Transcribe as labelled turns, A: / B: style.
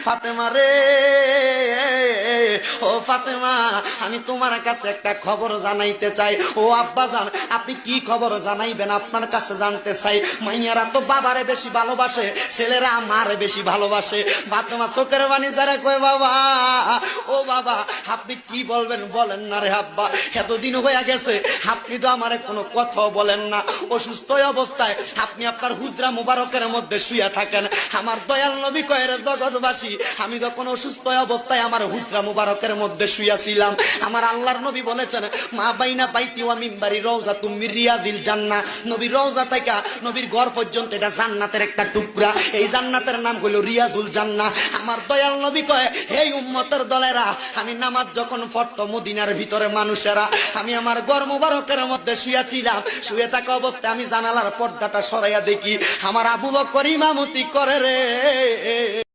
A: ফাতেমা রে, ও ফাতেমা, আমি তোমার কাছে একটা খবর জানাইতে চাই। ও আব্বাজান, আপনি কি খবর জানাইবেন? আপনার কাছে জানতে চাই। মাইয়ারা তো বাবারে বেশি ভালোবাসে, ছেলেরা মারে বেশি ভালোবাসে। ফাতেমা চোখের পানি ছেড়ে কয়, বাবা, ও বাবা, আপনি কি বলবেন বলেন না রে আব্বা। এতদিন হয়ে গেছে, আপনি তো আমারে কোনো কথাও বলেন না। অসুস্থ অবস্থায় আপনি আপনার হুজরা মুবারকের মধ্যে শুয়ে থাকেন। আমার দয়াল নবী কয়, রে জগৎবাসী, আমি যখন অসুস্থ অবস্থায় আমার হুজরা মুবারকের মধ্যে শুয়েছিলাম, আমার আল্লাহর নবী বলেছেন, মা বাইনা বাইতি ওয়া মিম্বারি রওজাতুম মির রিয়াদিল জান্নাহ। নবীর রওজা থেকে নবীর ঘর পর্যন্ত এটা জান্নাতের একটা টুকরা। এই জান্নাতের নাম হলো রিয়াজুল জান্নাহ। আমার দয়াল নবী কয়, হে উম্মতের দলেরা, আমি নামাজ যখন পড়তো মদিনার ভিতরে মানুষেরা, আমি আমার ঘর মুবারকের মধ্যে শুয়েছিলাম। শুয়ে থাকা অবস্থায় আমি জানালার পর্দাটা সরাইয়া দেখি আমার আবু বকর ইমামতি করে রে।